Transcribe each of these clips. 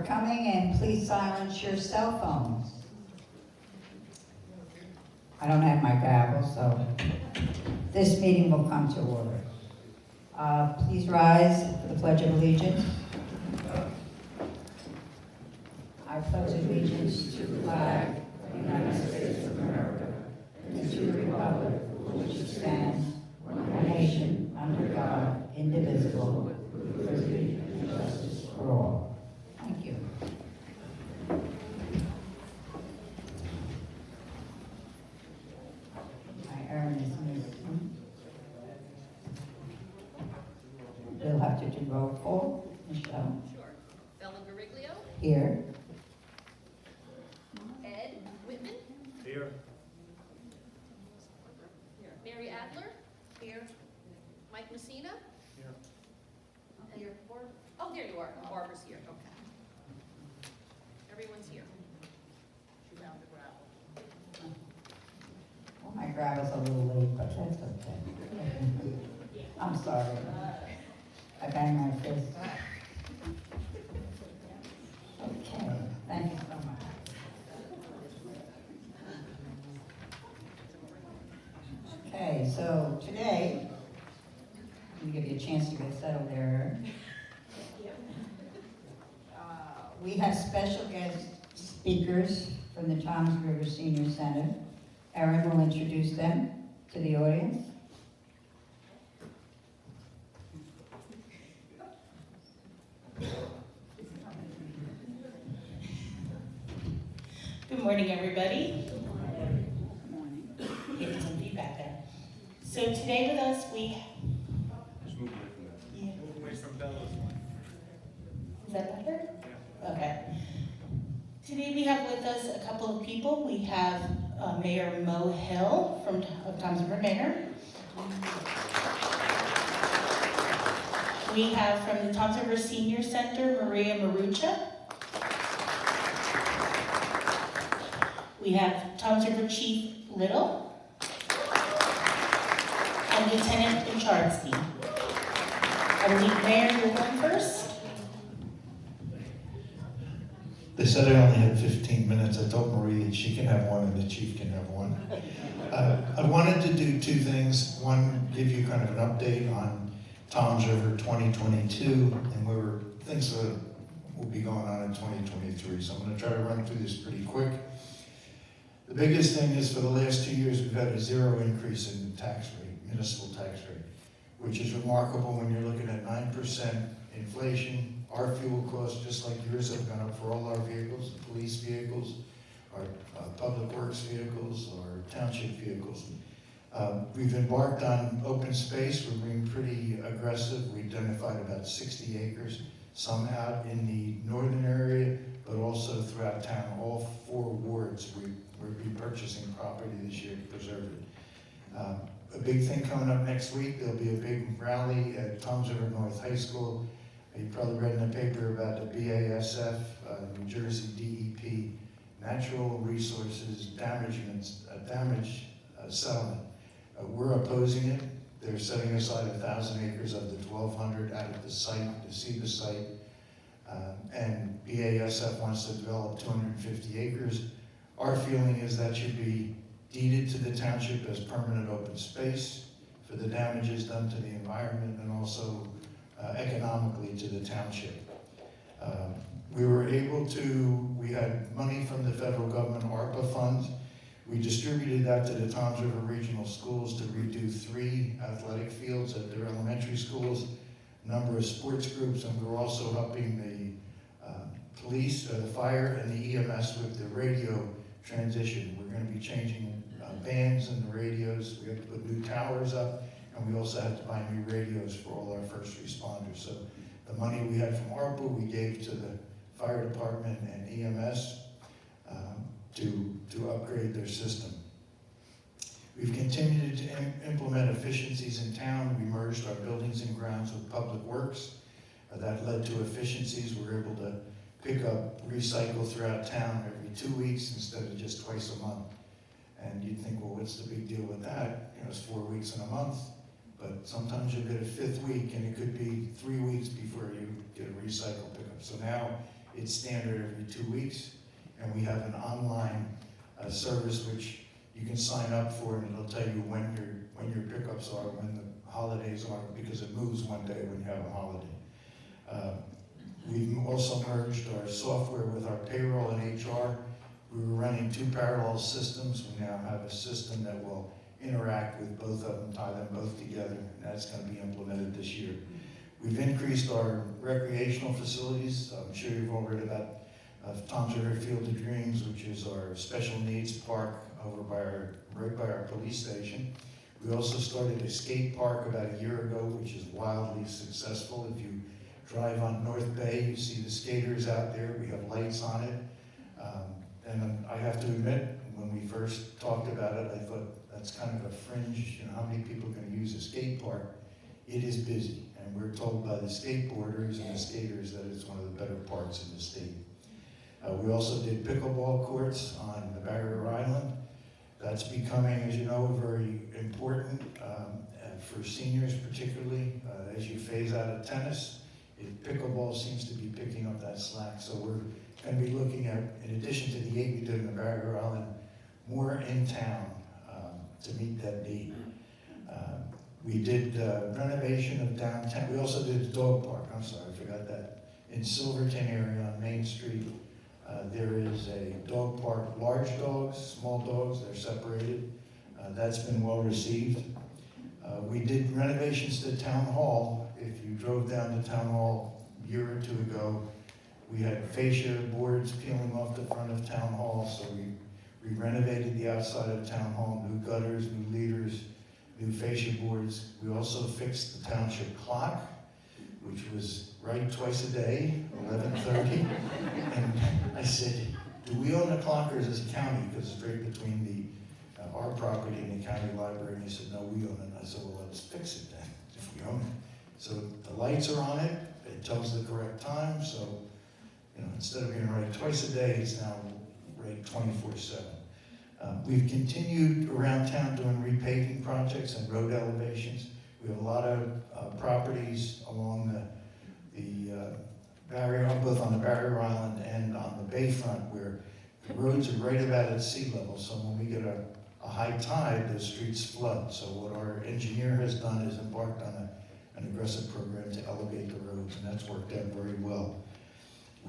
for coming, and please silence your cell phones. I don't have my gavel, so this meeting will come to order. Please rise for the Pledge of Allegiance. I pledge allegiance to the flag of the United States of America and to the republic for which it stands, one nation, under God, indivisible, with liberty and justice for all. Thank you. My errand is missing. We'll have to do roll call. Michelle? Sure. Bella Gariglio. Here. Ed Whitman. Here. Mary Adler. Here. Mike Messina. Here. And your Barb. Oh, there you are. Barbara's here. Okay. Everyone's here. She found the gravel. Well, my gravel's a little late, but that's okay. I'm sorry. I banged my fist. Okay, thank you so much. Okay, so today, let me give you a chance to get settled there. We have special guest speakers from the Toms River Senior Center. Erin will introduce them to the audience. Good morning, everybody. Getting some feedback there. So today with us, we... Just move away from that. Yeah. Move away from Bella's one. Is that better? Yeah. Okay. Today we have with us a couple of people. We have Mayor Mo Hill of Toms River Manor. We have from the Toms River Senior Center, Maria Marucha. We have Toms River Chief Little and Lieutenant Bichardsky. I believe Mayor, you're going first. They said I only had 15 minutes. I told Marie that she can have one and the chief can have one. I wanted to do two things. One, give you kind of an update on Toms River 2022 and where things that will be going on in 2023. So I'm going to try to run through this pretty quick. The biggest thing is for the last 2 years, we've had a zero increase in the tax rate, municipal tax rate, which is remarkable when you're looking at 9% inflation. Our fuel costs, just like yours, have gone up for all our vehicles, police vehicles, our public works vehicles, our township vehicles. We've embarked on open space. We're being pretty aggressive. We identified about 60 acres, some out in the northern area, but also throughout town, all 4 wards. We'll be purchasing property this year to preserve it. A big thing coming up next week, there'll be a big rally at Toms River North High School. You probably read in the paper about the BASF, New Jersey DEP, Natural Resources damage settlement. We're opposing it. They're setting aside 1,000 acres of the 1,200 out of the site to see the site. And BASF wants to develop 250 acres. Our feeling is that should be deeded to the township as permanent open space for the damages done to the environment and also economically to the township. We had money from the federal government ARPA funds. We distributed that to the Toms River Regional Schools to redo 3 athletic fields at their elementary schools, a number of sports groups, and we're also helping the police, the fire, and the EMS with the radio transition. We're going to be changing bands and the radios. We have to put new towers up, and we also have to buy new radios for all our first responders. So the money we had from ARPA, we gave to the fire department and EMS to upgrade their system. We've continued to implement efficiencies in town. We merged our buildings and grounds with public works. That led to efficiencies. We're able to pick up, recycle throughout town every 2 weeks instead of just twice a month. And you'd think, well, what's the big deal with that? You know, it's 4 weeks in a month, but sometimes you'll get a 5th week and it could be 3 weeks before you get a recycle pickup. So now It's standard every 2 weeks. And we have an online service which you can sign up for, and it'll tell you when your pickups are, when the holidays are, because it moves one day when you have a holiday. We've also merged our software with our payroll and HR. We were running 2 parallel systems. We now have a system that will interact with both of them, tie them both together, and that's going to be implemented this year. We've increased our recreational facilities. I'm sure you've all read about Tom's River Field of Dreams, which is our special needs park over right by our police station. We also started a skate park about a year ago, which is wildly successful. If you drive on North Bay, you see the skaters out there. We have lights on it. And I have to admit, when we first talked about it, I thought that's kind of a fringe, how many people are going to use a skate park? It is busy, and we're told by the skateboarders and the skaters that it's one of the better parks in the state. We also did pickleball courts on the Barrier Island. That's becoming, as you know, very important for seniors particularly. As you phase out of tennis, pickleball seems to be picking up that slack. So we're going to be looking at, in addition to the 8 we did in the Barrier Island, more in town to meet that need. We did renovation of downtown. We also did the dog park. I'm sorry, I forgot that. In Silverton area on Main Street, there is a dog park, large dogs, small dogs, they're separated. That's been well received. We did renovations to Town Hall. If you drove down to Town Hall a year or 2 ago, we had fascia boards peeling off the front of Town Hall, so we renovated the outside of Town Hall, new gutters, new leaders, new fascia boards. We also fixed the township clock, which was right twice a day, 11:30. And I said, do we own the clock or is this a county? Because it's right between our property and the county library. And he said, no, we own it. I said, well, let's fix it then, if we own it. So the lights are on it. It tells the correct time. So, instead of being right twice a day, it's now right 24/7. We've continued around town doing repaving projects and road elevations. We have a lot of properties along the barrier, both on the Barrier Island and on the bayfront, where the roads are right about at sea level. So when we get a high tide, the streets flood. So what our engineer has done is embarked on an aggressive program to elevate the roads, and that's worked out very well.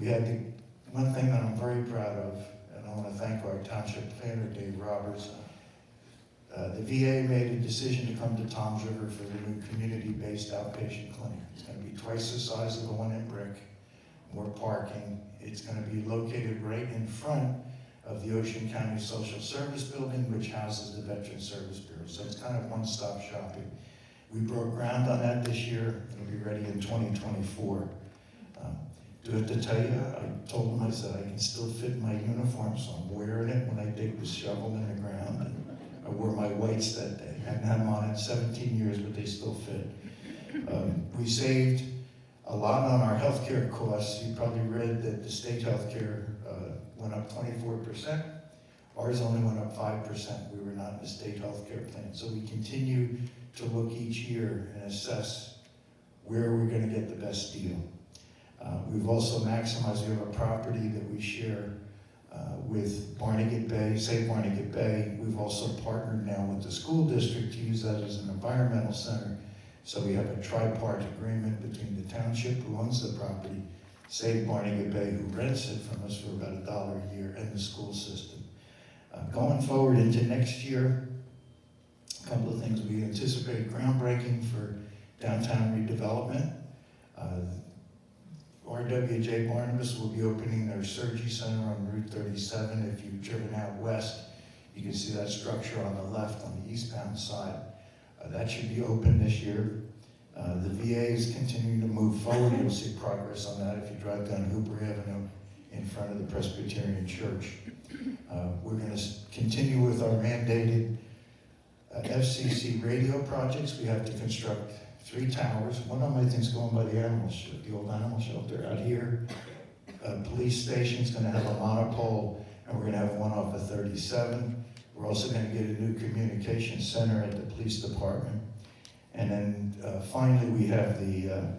We had one thing that I'm very proud of, and I want to thank our township planner, Dave Roberts. The VA made a decision to come to Tom's River for the new community-based outpatient clinic. It's going to be twice the size of the one in Brick, more parking. It's going to be located right in front of the Ocean County Social Service Building, which houses the Veterans Service Bureau. So it's kind of one-stop shopping. We broke ground on that this year. It'll be ready in 2024. Do I have to tell you, I told them, I said, I can still fit my uniform, so I'm wearing it when I dig the shovel in the ground. And I wore my whites that day. I hadn't had them on in 17 years, but they still fit. We saved a lot on our healthcare costs. You probably read that the state healthcare went up 24%. Ours only went up 5%. We were not in the state healthcare plan. So we continue to look each year and assess where we're going to get the best deal. We've also maximized, we have a property that we share with Barnegat Bay, Save Barnegat Bay. We've also partnered now with the school district to use that as an environmental center. So we have a tripart agreement between the township, who owns the property, Save Barnegat Bay, who rents it from us for about $1 a year, and the school system. Going forward into next year, a couple of things. We anticipate groundbreaking for downtown redevelopment. RWJ Barnabas will be opening their Surgery Center on Route 37. If you've driven out west, you can see that structure on the left on the eastbound side. That should be open this year. The VA is continuing to move forward. You'll see progress on that if you drive down Hooper Avenue in front of the Presbyterian Church. We're going to continue with our mandated FCC radio projects. We have to construct 3 towers. One of my things going by the old animal shelter out here. Police station's going to have a monopole, and we're going to have one off of 37. We're also going to get a new communication center at the police department. And then finally, we have the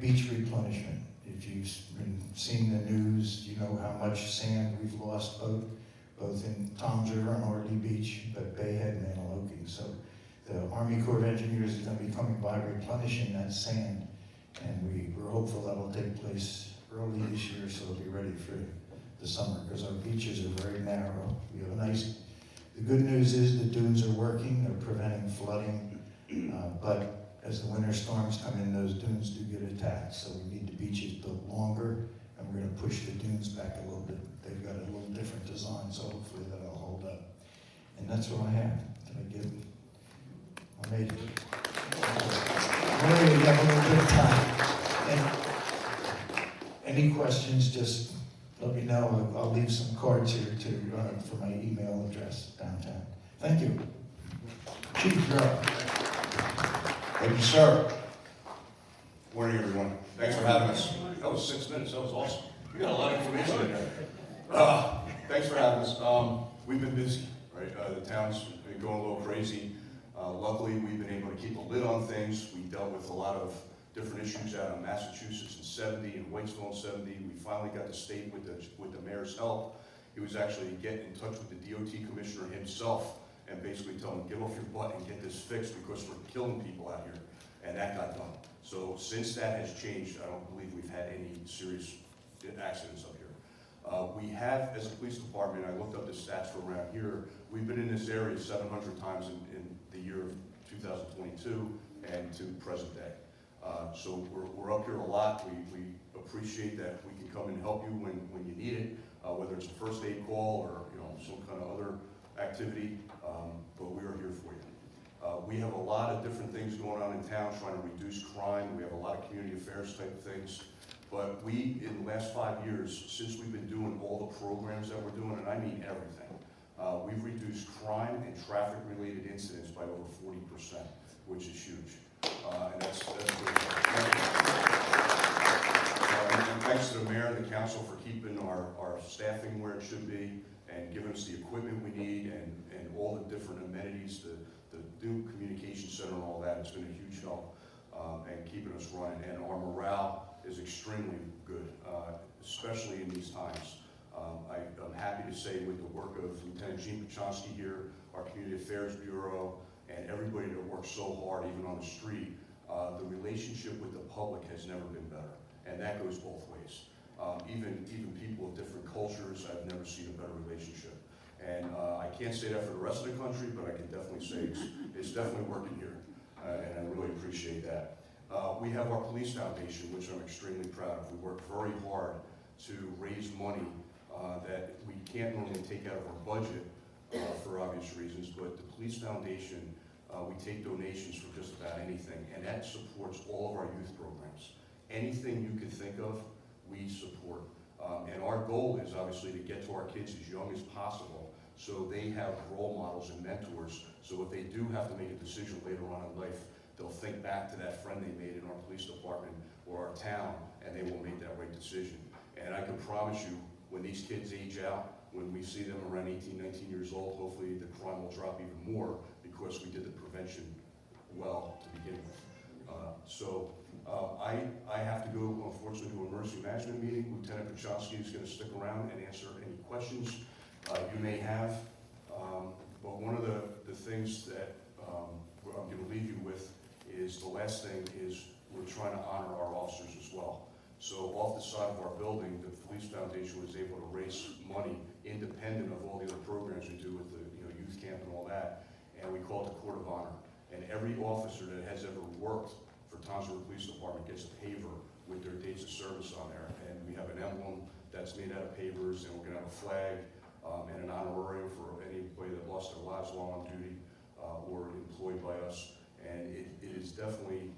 beach replenishment. if you've been seeing the news, you know how much sand we've lost both in Toms River and Orly Beach, but Bayhead and Manahawkin. So the Army Corps of Engineers is going to be coming by replenishing that sand, and we're hopeful that'll take place early this year, so it'll be ready for the summer, because our beaches are very narrow. We have the good news is the dunes are working, they're preventing flooding, but as the winter storms come in, those dunes do get attacked, so we need the beaches built longer, and we're going to push the dunes back a little bit. They've got a little different design, so hopefully that'll hold up. And that's what I have. Did I give? I made it. Mary, we have a little bit of time. And any questions, just let me know. I'll leave some cards here for my email address downtown. Thank you. Chief, you're up. Thank you, sir. Morning, everyone. Thanks for having us. That was 6 minutes. That was awesome. You got a lot of information in there. Thanks for having us. We've been busy, right? The town's been going a little crazy. Luckily, we've been able to keep a lid on things. We dealt with a lot of different issues out in Massachusetts in 70 and Whitesville in 70. We finally got the state with the mayor's help. He was actually getting in touch with the DOT commissioner himself and basically tell him, get off your butt and get this fixed because we're killing people out here. And that got done. So since that has changed, I don't believe we've had any serious accidents up here. We have, as a police department, I looked up the stats for around here, we've been in this area 700 times in the year of 2022 and to present day. So we're up here a lot. We appreciate that we can come and help you when you need it, whether it's a first aid call or some kind of other activity, but we are here for you. We have a lot of different things going on in town trying to reduce crime. We have a lot of community affairs type things. But we, in the last 5 years, since we've been doing all the programs that we're doing, and I mean everything, we've reduced crime and traffic-related incidents by over 40%, which is huge. And that's good. And thanks to the mayor and the council for keeping our staffing where it should be and giving us the equipment we need and all the different amenities, the new communication center and all that. It's been a huge help and keeping us running. And our morale is extremely good, especially in these times. I'm happy to say with the work of Lieutenant Gene Pachonsky here, our Community Affairs Bureau, and everybody that works so hard, even on the street, the relationship with the public has never been better. And that goes both ways. Even people of different cultures, I've never seen a better relationship. And I can't say that for the rest of the country, but I can definitely say it's definitely working here. And I really appreciate that. We have our police foundation, which I'm extremely proud of. We work very hard to raise money that we can't normally take out of our budget for obvious reasons, but the police foundation, we take donations for just about anything, and that supports all of our youth programs. Anything you can think of, we support. And our goal is obviously to get to our kids as young as possible so they have role models and mentors, so if they do have to make a decision later on in life, they'll think back to that friend they made in our police department or our town, and they will make that right decision. And I can promise you, when these kids age out, when we see them around 18, 19 years old, hopefully the crime will drop even more because we did the prevention well to begin with. I have to go, unfortunately, to a emergency management meeting. Lieutenant Pachonsky is going to stick around and answer any questions you may have. But one of the things that I'm going to leave you with is the last thing is we're trying to honor our officers as well. So off the side of our building, the Police Foundation was able to raise money independent of all the other programs we do with the youth camp and all that, and we call it the Court of Honor. And every officer that has ever worked for Toms River Police Department gets a paver with their dates of service on there. And we have an emblem that's made out of pavers, and we're going to have a flag and an honorarium for anybody that lost their lives while on duty or employed by us. And it has definitely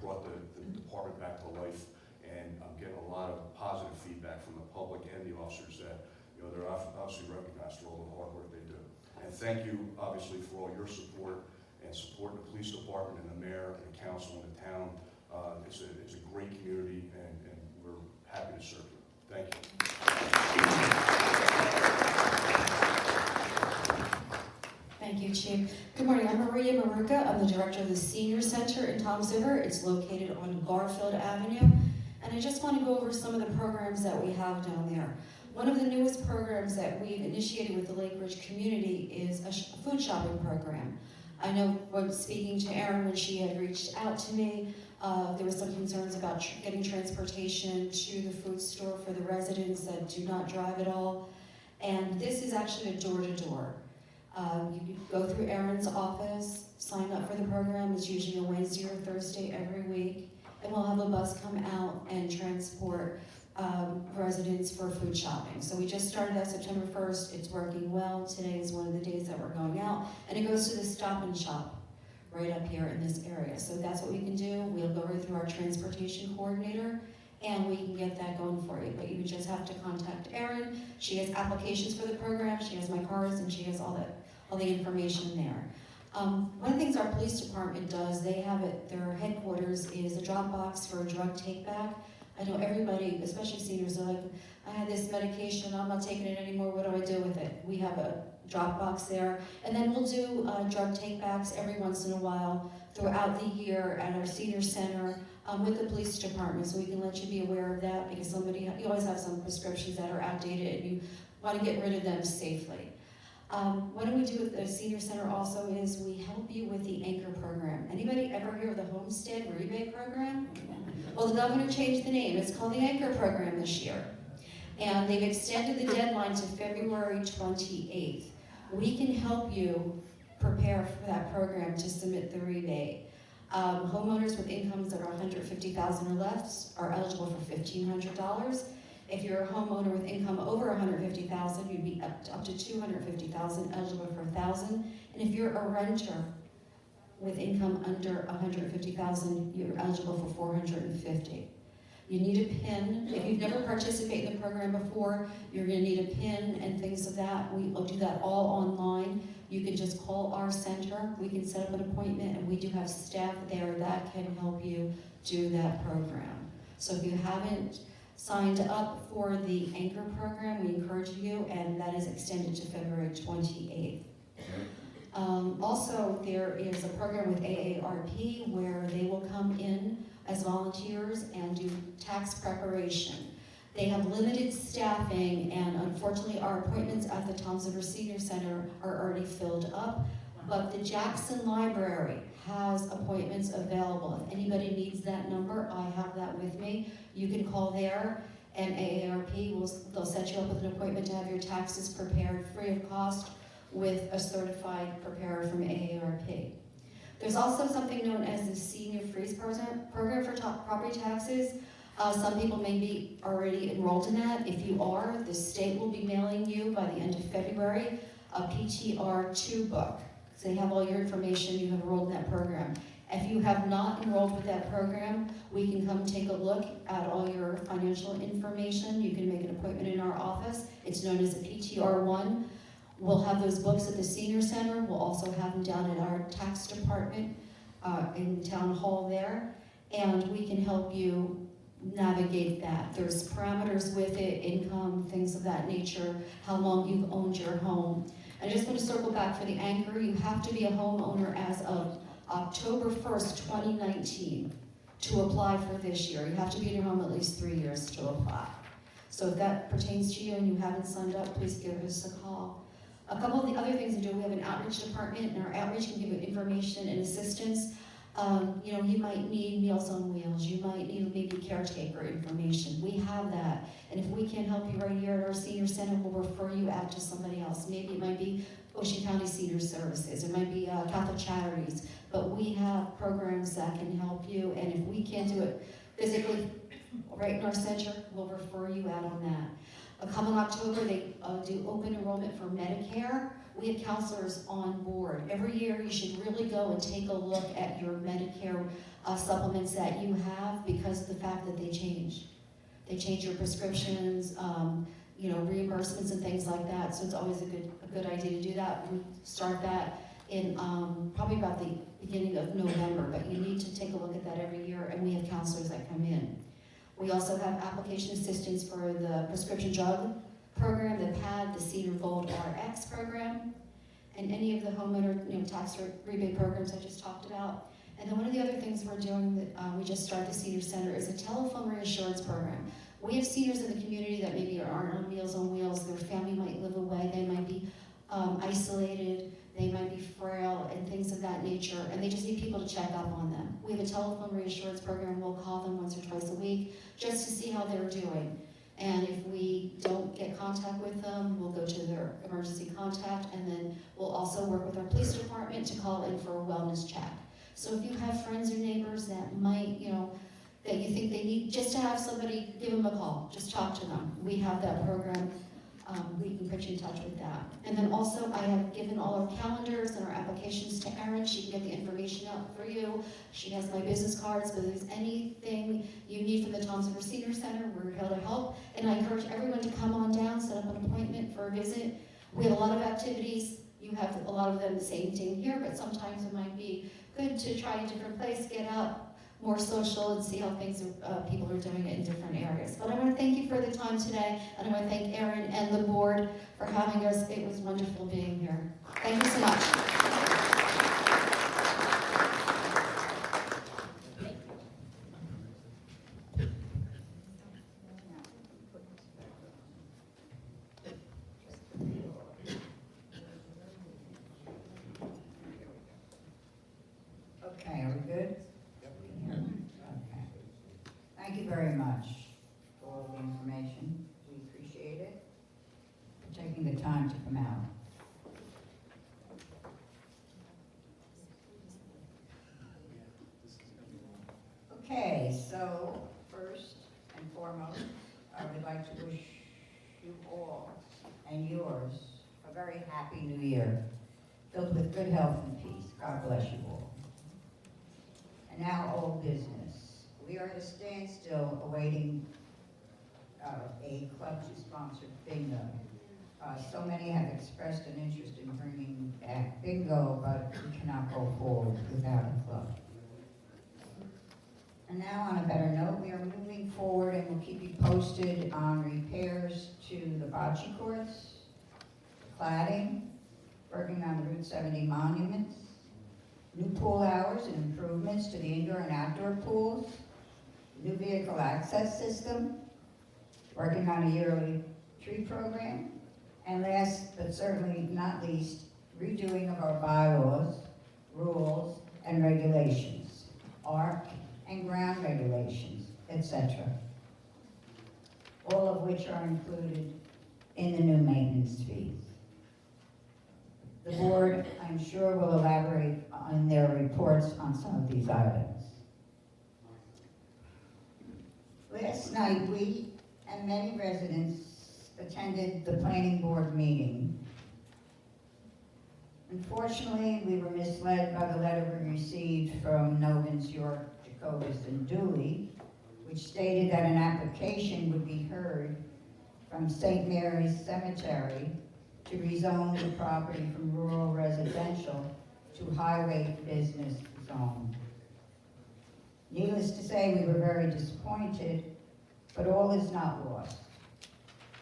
brought the department back to life, and I'm getting a lot of positive feedback from the public and the officers that they're obviously recognized for all the hard work they do. And thank you, obviously, for all your support and supporting the police department and the mayor and the council and the town. It's a great community, and we're happy to serve you. Thank you. Thank you, Chief. Good morning, I'm Maria Maruka. I'm the director of the Senior Center in Toms River. It's located on Garfield Avenue. And and I just want to go over some of the programs that we have down there. One of the newest programs that we've initiated with the Lake Ridge community is a food shopping program. I know when speaking to Erin when she had reached out to me, there were some concerns about getting transportation to the food store for the residents that do not drive at all. And this is actually a door-to-door. You go through Erin's office, sign up for the program. It's usually a Wednesday or Thursday every week. And we'll have a bus come out and transport residents for food shopping. So we just started that September 1st. It's working well. Today is one of the days that we're going out. And it goes to the Stop and Shop right up here in this area. So that's what we can do. We'll go right through our transportation coordinator and we can get that going for you. But you just have to contact Erin. She has applications for the program. She has my cards and she has all the information there. One of the things our police department does, they have it, their headquarters is a drop box for a drug take back. I know everybody, especially seniors, are like, I had this medication, I'm not taking it anymore, what do I do with it? We have a drop box there. And then we'll do drug take backs every once in a while throughout the year at our senior center with the police department, so we can let you be aware of that, because you always have some prescriptions that are outdated and you want to get rid of them safely. What do we do with the senior center also is we help you with the anchor program. Anybody ever hear of the homestead rebate program? Well, the governor changed the name. It's called the anchor program this year. And they've extended the deadline to February 28th. We can help you prepare for that program to submit the rebate. Homeowners with incomes that are $150,000 or less are eligible for $1,500. If you're a homeowner with income over $150,000, you'd be up to $250,000, eligible for $1,000. And if you're a renter with income under $150,000, you're eligible for $450,000. You need a PIN. If you've never participated in the program before, you're going to need a PIN and things of that. We'll do that all online. You can just call our center. We can set up an appointment, and we do have staff there that can help you do that program. So if you haven't signed up for the anchor program, we encourage you, and that is extended to February 28th. Also, there is a program with AARP where they will come in as volunteers and do tax preparation. They have limited staffing, and unfortunately our appointments at the Toms River Senior Center are already filled up, but the Jackson Library has appointments available. If anybody needs that number, I have that with me. You can call there, and AARP they'll set you up with an appointment to have your taxes prepared free of cost with a certified preparer from AARP. There's also something known as the Senior Freeze Program for property taxes. Some people may be already enrolled in that. If you are, the state will be mailing you by the end of February a PTR 2 book. So they have all your information, you have enrolled in that program. If you have not enrolled with that program, we can come take a look at all your financial information. You can make an appointment in our office. It's known as a PTR 1. We'll have those books at the senior center. We'll also have them down at our tax department in town hall there. And we can help you navigate that. There's parameters with it, income, things of that nature, how long you've owned your home. And I just want to circle back for the anchor. You have to be a homeowner as of October 1st, 2019 to apply for this year. You have to be in your home at least 3 years to apply. So if that pertains to you and you haven't signed up, please give us a call. A couple of the other things we do, we have an outreach department, and our outreach can give you information and assistance. You might need Meals on Wheels, you might need maybe caretaker information. We have that. And if we can't help you right here at our senior center, we'll refer you out to somebody else. Maybe it might be Ocean County Senior Services, it might be Catholic Charities, but we have programs that can help you, and if we can't do it physically right in our center, we'll refer you out on that. Coming October, they do open enrollment for Medicare. We have counselors on board. Every year you should really go and take a look at your Medicare supplements that you have, because of the fact that they change. They change your prescriptions, reimbursements and things like that. So it's always a good idea to do that. We start that in probably about the beginning of November, but you need to take a look at that every year, and we have counselors that come in. We also have application assistance for the prescription drug program, the PAD, the Senior Gold RX program, and any of the homeowner tax rebate programs I just talked about. And then one of the other things we're doing that we just started the senior center is a telephone reassurance program. We have seniors in the community that maybe aren't on Meals on Wheels. Their family might live away. They might be isolated. They might be frail and things of that nature, and they just need people to check up on them. We have a telephone reassurance program. We'll call them once or twice a week just to see how they're doing. And if we don't get contact with them, we'll go to their emergency contact, and then we'll also work with our police department to call in for a wellness check. So if you have friends or neighbors that might, that you think they need, just to have somebody, give them a call, just talk to them. We have that program. We can put you in touch with that. And then also, I have given all our calendars and our applications to Erin. She can get the information out for you. She has my business cards, but if there's anything you need from the Toms River Senior Center, we're here to help. And I encourage everyone to come on down, set up an appointment for a visit. We have a lot of activities. You have a lot of them the same thing here, but sometimes it might be good to try a different place, get out, more social, and see how things people are doing it in different areas. But I want to thank you for the time today, and I want to thank Erin and the board for having us. It was wonderful being here. Thank you so much. Okay, are we good? Okay. Thank you very much for all the information. We appreciate it. For taking the time to come out. Okay, so first and foremost, I would like to wish you all and yours a very happy new year, filled with good health and peace. God bless you all. And now, old business. We are at a standstill awaiting a club to sponsor bingo. So many have expressed an interest in bringing back bingo, but we cannot go forward without a club. And now, on a better note, we are moving forward and we'll keep you posted on repairs to the bocce courts, cladding, working on the Route 70 monuments, new pool hours and improvements to the indoor and outdoor pools, new vehicle access system, working on a yearly tree program, and last but certainly not least, redoing of our bylaws, rules, and regulations, ARC and ground regulations, etc. All of which are included in the new maintenance fees. The board, I'm sure, will elaborate on their reports on some of these items. Last night, we and many residents attended the planning board meeting. Unfortunately, we were misled by the letter we received from Novans, York, Jacobus, and Dooley, which stated that an application would be heard from St. Mary's Cemetery to rezone the property from rural residential to highway business zone. Needless to say, we were very disappointed, but all is not lost.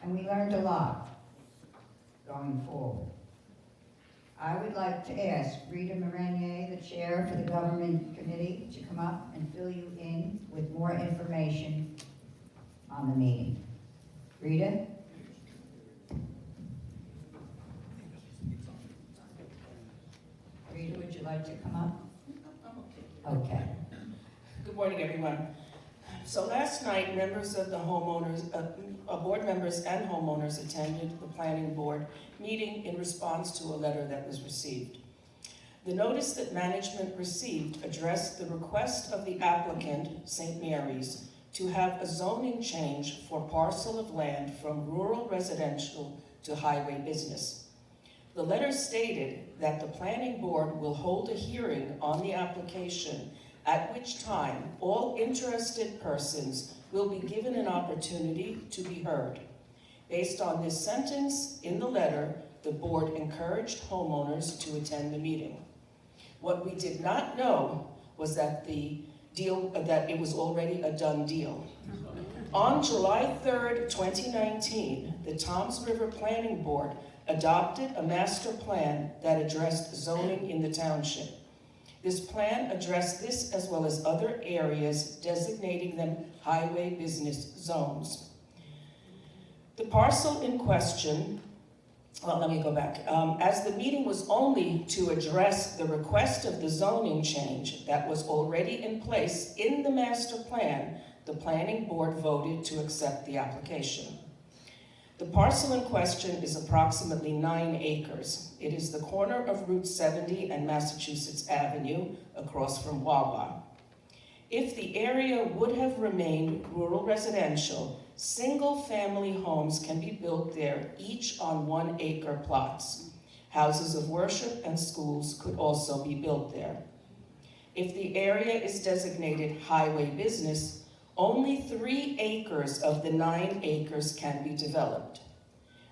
And we learned a lot going forward. I would like to ask Rita Marenier, the chair for the government committee, to come up and fill you in with more information on the meeting. Rita? Rita, would you like to come up? Okay. Good morning, everyone. So last night, members of the homeowners, board members and homeowners attended the planning board meeting in response to a letter that was received. The notice that management received addressed the request of the applicant, St. Mary's, to have a zoning change for parcel of land from rural residential to highway business. The letter stated that the planning board will hold a hearing on the application, at which time all interested persons will be given an opportunity to be heard. Based on this sentence in the letter, the board encouraged homeowners to attend the meeting. What we did not know was that that it was already a done deal. On July 3rd, 2019, the Toms River Planning Board adopted a master plan that addressed zoning in the township. This plan addressed this as well as other areas, designating them highway business zones. The parcel in question, well, let me go back. As the meeting was only to address the request of the zoning change that was already in place in the master plan, the planning board voted to accept the application. The parcel in question is approximately 9 acres. It is the corner of Route 70 and Massachusetts Avenue across from Wawa. If the area would have remained rural residential, single-family homes can be built there, each on 1-acre plots. Houses of worship and schools could also be built there. If the area is designated highway business, only 3 acres of the 9 acres can be developed.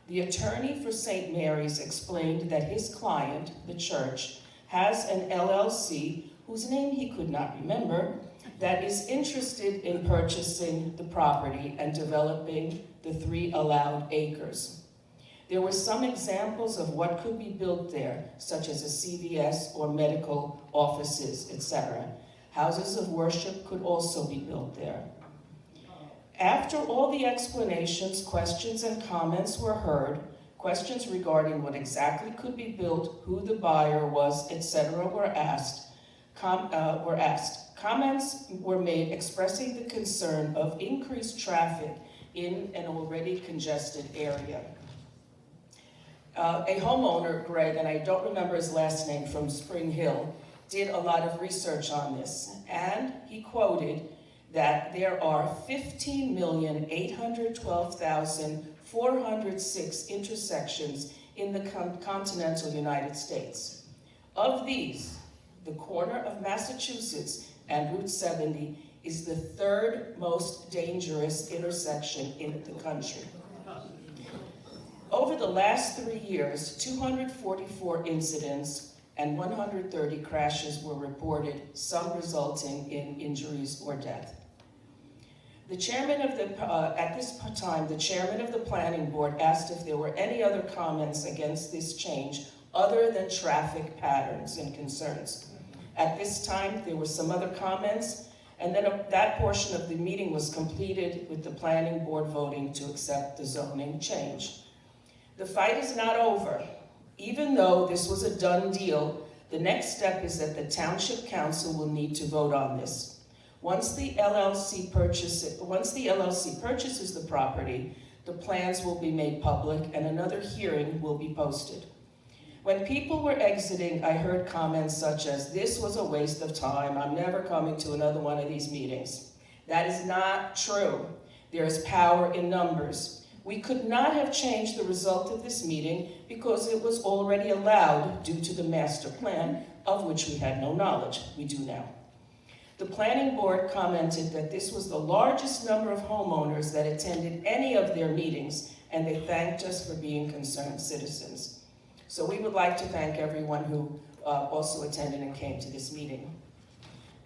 The attorney for St. Mary's explained that his client, the church, has an LLC, whose name he could not remember, that is interested in purchasing the property and developing the 3 allowed acres. There were some examples of what could be built there, such as a CVS or medical offices, etc. Houses of worship could also be built there. After all the explanations, questions, and comments were heard, questions regarding what exactly could be built, who the buyer was, etc. were asked. Comments were made expressing the concern of increased traffic in an already congested area. A homeowner, Greg, and I don't remember his last name, from Spring Hill, did a lot of research on this, and he quoted that there are 15,812,406 intersections in the continental United States. Of these, the corner of Massachusetts and Route 70 is the 3rd most dangerous intersection in the country. Over the last 3 years, 244 incidents and 130 crashes were reported, some resulting in injuries or death. The chairman of at this time, the chairman of the planning board asked if there were any other comments against this change other than traffic patterns and concerns. At this time, there were some other comments, and then that portion of the meeting was completed with the planning board voting to accept the zoning change. The fight is not over. Even though this was a done deal, the next step is that the township council will need to vote on this. Once the LLC purchases the property, the plans will be made public and another hearing will be posted. When people were exiting, I heard comments such as, "This was a waste of time. I'm never coming to another one of these meetings." That is not true. There is power in numbers. We could not have changed the result of this meeting because it was already allowed due to the master plan, of which we had no knowledge. We do now. The planning board commented that this was the largest number of homeowners that attended any of their meetings, and they thanked us for being concerned citizens. So we would like to thank everyone who also attended and came to this meeting.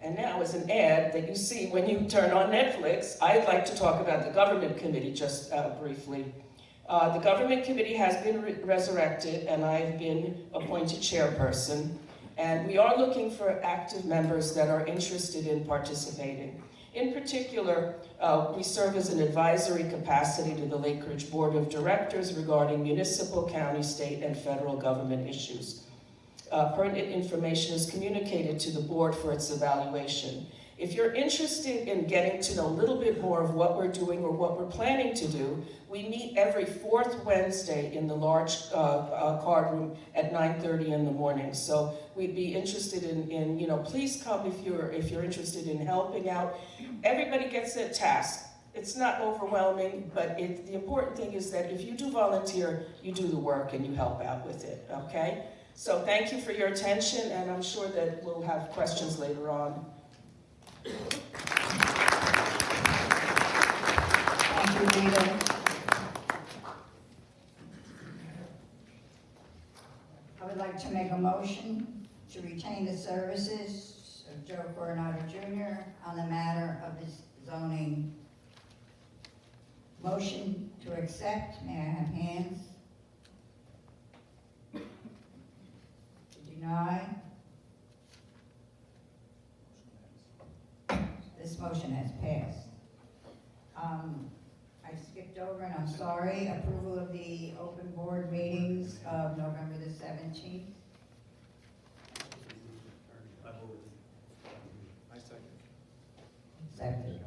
And now, as an ad that you see when you turn on Netflix, I'd like to talk about the government committee just briefly. The government committee has been resurrected, and I've been appointed chairperson. And we are looking for active members that are interested in participating. In particular, we serve as an advisory capacity to the Lake Ridge Board of Directors regarding municipal, county, state, and federal government issues. Pertinent information is communicated to the board for its evaluation. If you're interested in getting to know a little bit more of what we're doing or what we're planning to do, we meet every 4th Wednesday in the large card room at 9:30 in the morning. So we'd be interested in please come if you're interested in helping out. Everybody gets a task. It's not overwhelming, but the important thing is that if you do volunteer, you do the work and you help out with it, okay? So thank you for your attention, and I'm sure that we'll have questions later on. Thank you, Rita. I would like to make a motion to retain the services of Joe Coronado Jr. on the matter of this zoning. Motion to accept, may I have hands? To deny? motion has passed. I skipped over, and I'm sorry, approval of the open board meetings of November the 17th. I move. I second. Accepted.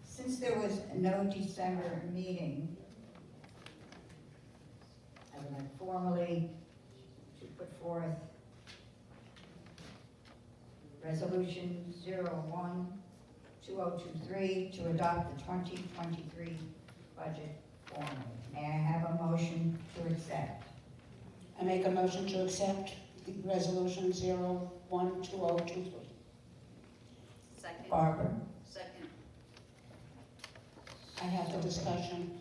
Since there was no December meeting, I would like formally to put forth Resolution 01-2023 to adopt the 2023 budget formally. May I have a motion to accept? I make a motion to accept the resolution 012023. Second. Barbara? Second. I have the discussion.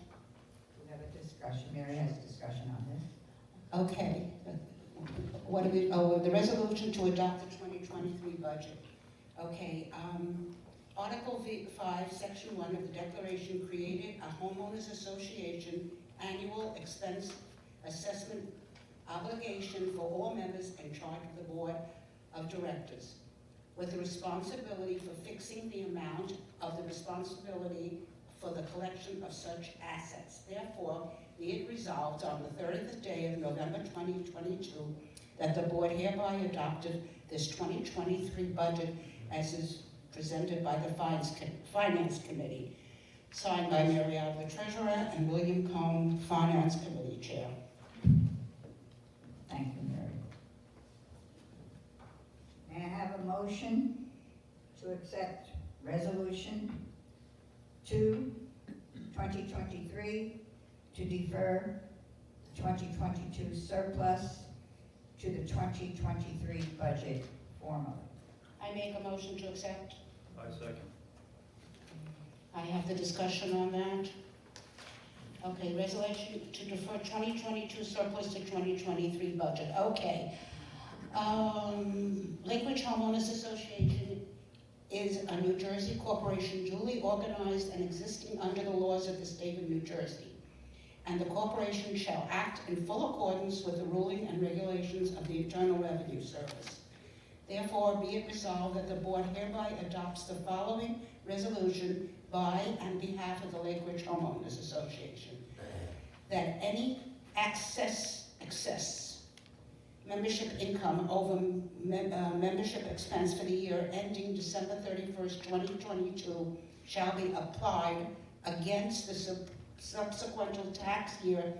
We have a discussion. Mary has discussion on this. Okay. What do we, oh, the resolution to adopt the 2023 budget. Okay, Article 5, Section 1 of the Declaration created a homeowners association annual expense assessment obligation for all members in charge of the board of directors, with the responsibility for fixing the amount of the responsibility for the collection of such assets. Therefore, be it resolved on the 30th day of November 2022 that the board hereby adopted this 2023 budget as is presented by the Finance Committee, signed by Mary Alva, the Treasurer, and William Cohn, Finance Committee Chair. Thank you, Mary. May I have a motion to accept Resolution 2-2023 to defer the 2022 surplus to the 2023 budget formally? I make a motion to accept. I second. I have the discussion on that. Okay, resolution to defer 2022 surplus to 2023 budget. Okay. Lake Ridge Homeowners Association is a New Jersey corporation duly organized and existing under the laws of the state of New Jersey. And the corporation shall act in full accordance with the ruling and regulations of the Internal Revenue Service. Therefore, be it resolved that the board hereby adopts the following resolution by and behalf of the Lake Ridge Homeowners Association. That any excess membership income over membership expense for the year ending December 31st, 2022 shall be applied against the subsequent tax year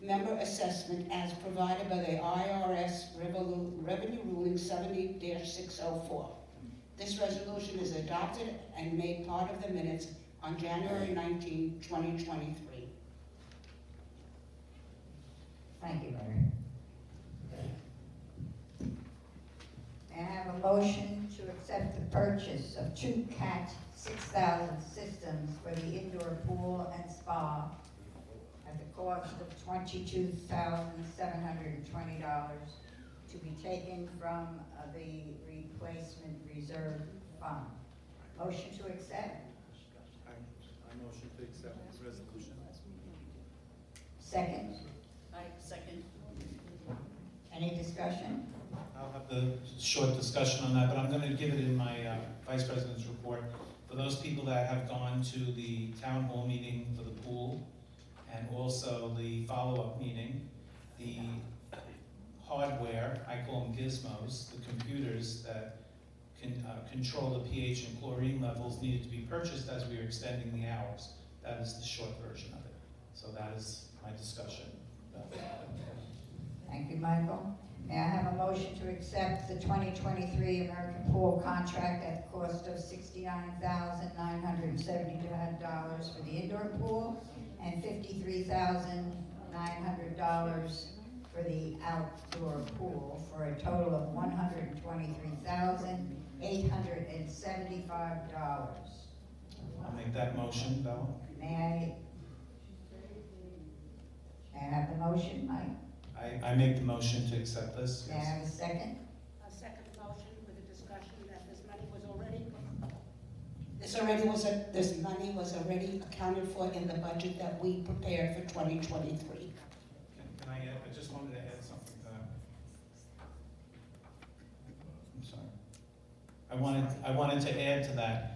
member assessment as provided by the IRS Revenue Ruling 70-604. This resolution is adopted and made part of the minutes on January 19, 2023. Thank you, Mary. May I have a motion to accept the purchase of 2 CAT 6000 systems for the indoor pool and spa at the cost of $22,720 to be taken from the replacement reserve fund? Motion to accept? I motion to accept this resolution. Second? I second. Any discussion? I'll have the short discussion on that, but I'm going to give it in my Vice President's report. For those people that have gone to the town hall meeting for the pool and also the follow-up meeting, the hardware, I call them gizmos, the computers that can control the pH and chlorine levels needed to be purchased as we are extending the hours. That is the short version of it. So that is my discussion. Thank you, Michael. May I have a motion to accept the 2023 American Pool contract at the cost of $69,970 for the indoor pool and $53,900 for the outdoor pool, for a total of $123,875. I'll make that motion, Bella. May I have the motion, Mike? I make the motion to accept this. May I have a second? A second motion with a discussion that this money was already, this money was already accounted for in the budget that we prepared for 2023. Can I add, I just wanted to add something to that. I wanted to add to that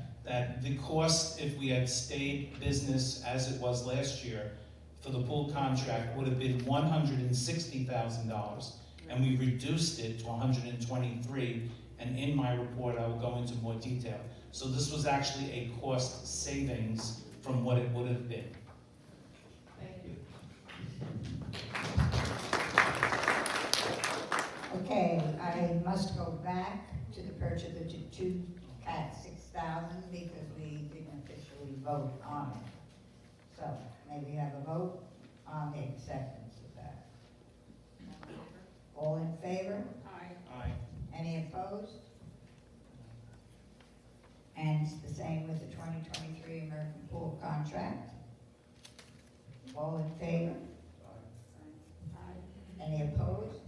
the cost, if we had stayed business as it was last year, for the pool contract would have been $160,000, and we reduced it to 123, and in my report, I will go into more detail. So this was actually a cost savings from what it would have been. Thank you. Okay, I must go back to the purchase of the two CAT 6000 because we didn't officially vote on it. So, may we have a vote on the acceptance of that? All in favor? Aye. Aye. Any opposed? And it's the same with the 2023 American Pool contract. All in favor? Any opposed?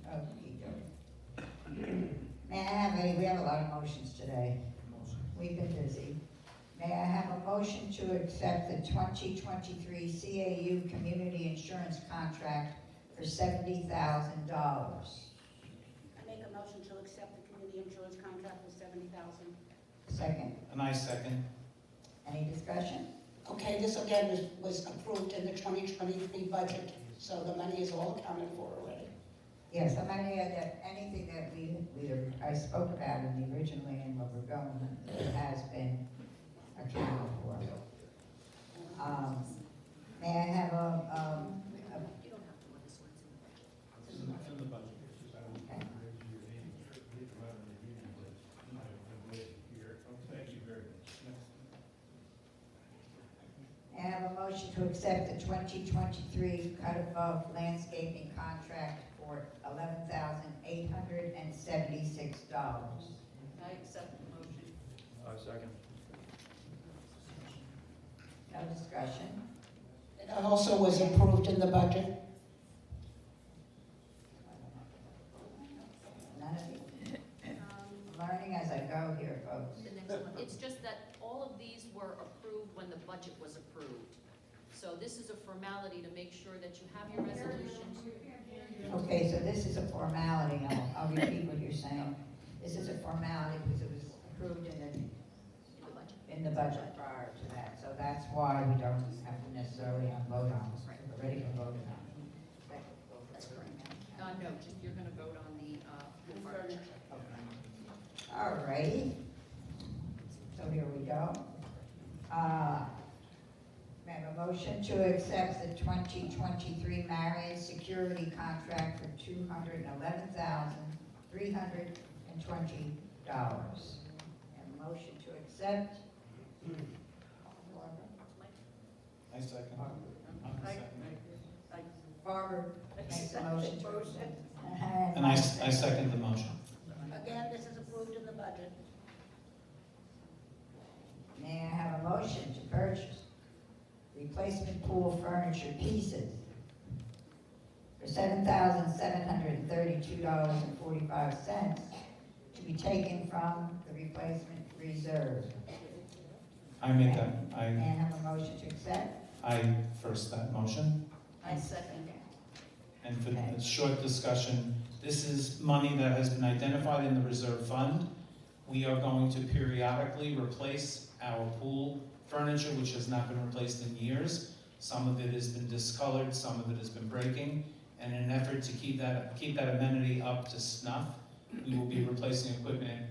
Okey-dokey. May I have we have a lot of motions today. We've been busy. May I have a motion to accept the 2023 CAU Community Insurance Contract for $70,000? I make a motion to accept the community insurance contract for $70,000. Second. And I second. Any discussion? Okay, this again was approved in the 2023 budget, so the money is all accounted for already. Yes, I might add that anything that I spoke about in the originally and what we're going, it has been accounted for. May I have You don't have to look this one. It's in the budget. Okay. Thank you very much. May I have a motion to accept the 2023 cut above landscaping contract for $11,876? I accept the motion. Second. No discussion? It also was approved in the budget. None of you? Learning as I go here, folks. The next one, it's just that all of these were approved when the budget was approved. So this is a formality to make sure that you have your resolutions. Okay, so this is a formality, I'll repeat what you're saying. This is a formality because it was approved in the budget prior to that. So that's why we don't have to necessarily vote on this, we've already been voted on. That's correct. No, just you're gonna vote on the pool furniture. All righty. So here we go. May I have a motion to accept the 2023 Marion Security Contract for $211,320. Have a motion to accept. I second. Barbara makes a motion to accept. And I second the motion. Again, this is approved in the budget. May I have a motion to purchase replacement pool furniture pieces for $7,732.45 to be taken from the replacement reserve? I make that, May I have a motion to accept? I first that motion. I second. And for the short discussion, this is money that has been identified in the reserve fund. We are going to periodically replace our pool furniture, which has not been replaced in years. Some of it has been discolored, some of it has been breaking. And in an effort to keep that amenity up to snuff, we will be replacing equipment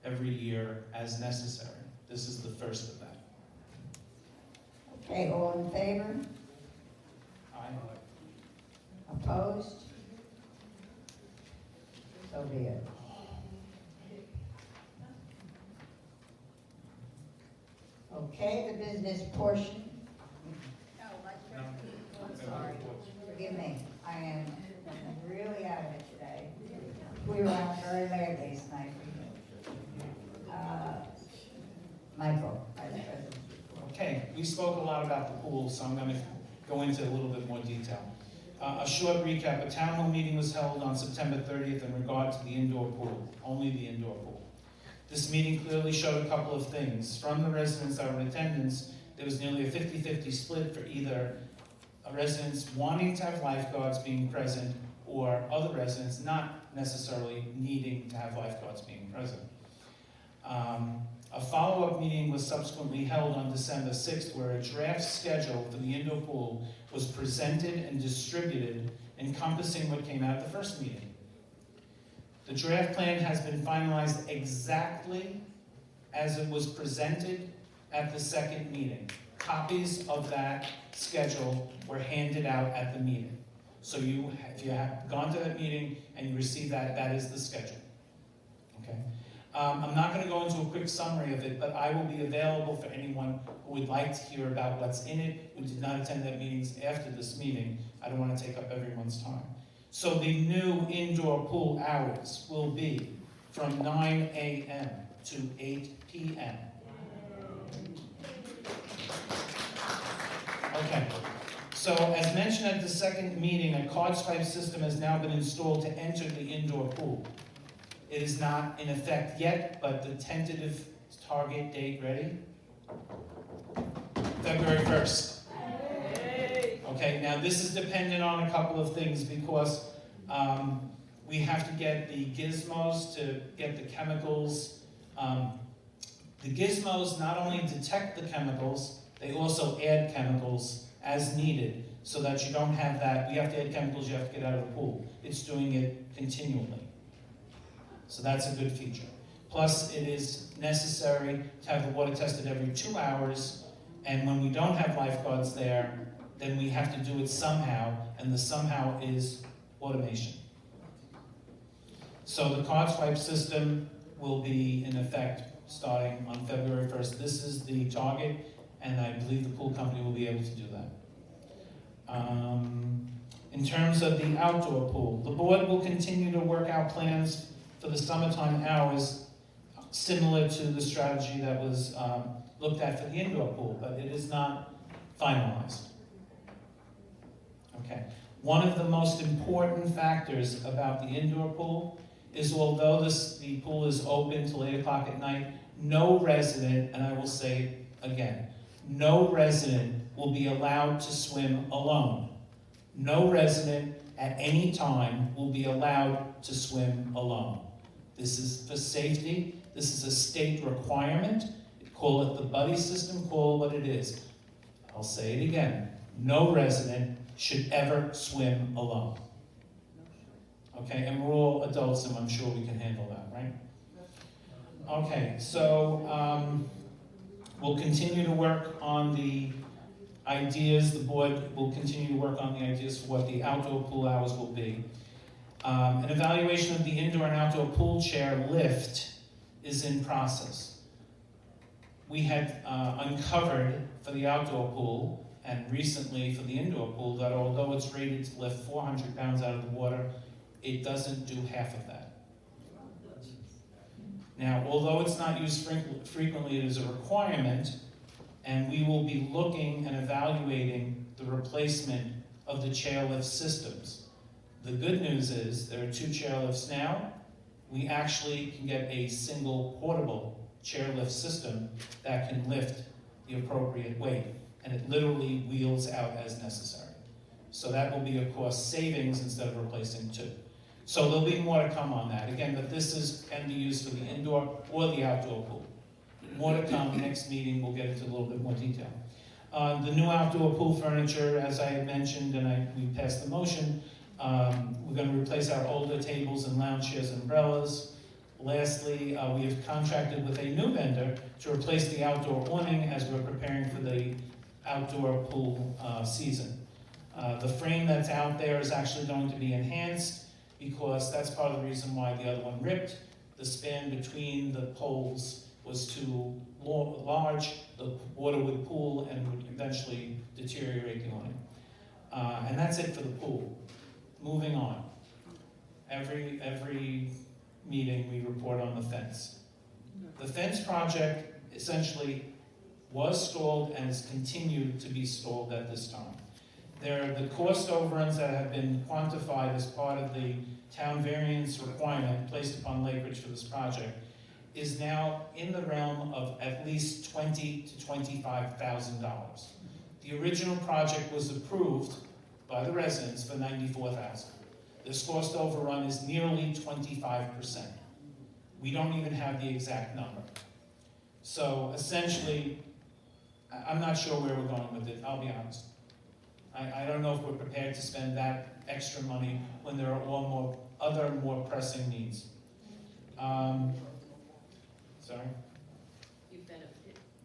every year as necessary. This is the first of that. Okay, all in favor? Aye. Opposed? So be it. Okay, the business portion. I'm sorry. Forgive me. I am really out of it today. We were out very late last night. Michael, Vice President. Okay, we spoke a lot about the pool, so I'm going to go into a little bit more detail. A short recap, a town hall meeting was held on September 30th in regard to the indoor pool, only the indoor pool. This meeting clearly showed a couple of things. From the residents that were in attendance, there was nearly a 50-50 split for either residents wanting to have lifeguards being present or other residents not necessarily needing to have lifeguards being present. A follow-up meeting was subsequently held on December 6th where a draft schedule for the indoor pool was presented and distributed, encompassing what came out of the first meeting. The draft plan has been finalized exactly as it was presented at the second meeting. Copies of that schedule were handed out at the meeting. So if you have gone to that meeting and you received that, that is the schedule. Okay? I'm not going to go into a quick summary of it, but I will be available for anyone who would like to hear about what's in it, who did not attend that meetings after this meeting. I don't want to take up everyone's time. So the new indoor pool hours will be from 9 a.m. to 8 p.m. Okay. So as mentioned at the second meeting, a card swipe system has now been installed to enter the indoor pool. It is not in effect yet, but the tentative target date, ready? February 1st. Okay, now this is dependent on a couple of things because we have to get the gizmos to get the chemicals. The gizmos not only detect the chemicals, they also add chemicals as needed so that you don't have that. You have to add chemicals you have to get out of the pool. It's doing it continually. So that's a good feature. Plus, it is necessary to have the water tested every 2 hours, and when we don't have lifeguards there, then we have to do it somehow, and the somehow is automation. So the card swipe system will be in effect starting on February 1st. This is the target, and I believe the pool company will be able to do that. In terms of the outdoor pool, the board will continue to work out plans for the summertime hours, similar to the strategy that was looked at for the indoor pool, but it is not finalized. Okay. One of the most important factors about the indoor pool is although the pool is open till 8 o'clock at night, no resident, and I will say again, no resident will be allowed to swim alone. No resident at any time will be allowed to swim alone. This is for safety. This is a state requirement. Call it the buddy system, call it what it is. I'll say it again. No resident should ever swim alone. Okay, and we're all adults and I'm sure we can handle that, right? Okay, so we'll continue to work on the ideas. The board will continue to work on the ideas for what the outdoor pool hours will be. An evaluation of the indoor and outdoor pool chair lift is in process. We had uncovered for the outdoor pool and recently for the indoor pool that although it's rated to lift 400 pounds out of the water, it doesn't do half of that. Now, although it's not used frequently, it is a requirement, and we will be looking and evaluating the replacement of the chairlift systems. The good news is there are 2 chairlifts now. We actually can get a single portable chairlift system that can lift the appropriate weight, and it literally wheels out as necessary. So that will be a cost savings instead of replacing 2. So there'll be more to come on that. Again, but this can be used for the indoor or the outdoor pool. More to come. Next meeting, we'll get into a little bit more detail. The new outdoor pool furniture, as I had mentioned, and we passed the motion, we're going to replace our older tables and lounge chairs and umbrellas. Lastly, we have contracted with a new vendor to replace the outdoor awning as we're preparing for the outdoor pool season. The frame that's out there is actually going to be enhanced because that's part of the reason why the other one ripped. The span between the poles was too large, the water would pool and would eventually deteriorate the awning. And that's it for the pool. Moving on. Every meeting we report on the fence. The fence project essentially was stalled and has continued to be stalled at this time. The cost overruns that have been quantified as part of the town variance requirement placed upon Lake Ridge for this project is now in the realm of at least $20,000 to $25,000. The original project was approved by the residents for $94,000. This cost overrun is nearly 25%. We don't even have the exact number. So essentially, I'm not sure where we're going with it, I'll be honest. I don't know if we're prepared to spend that extra money when there are other more pressing needs. Sorry?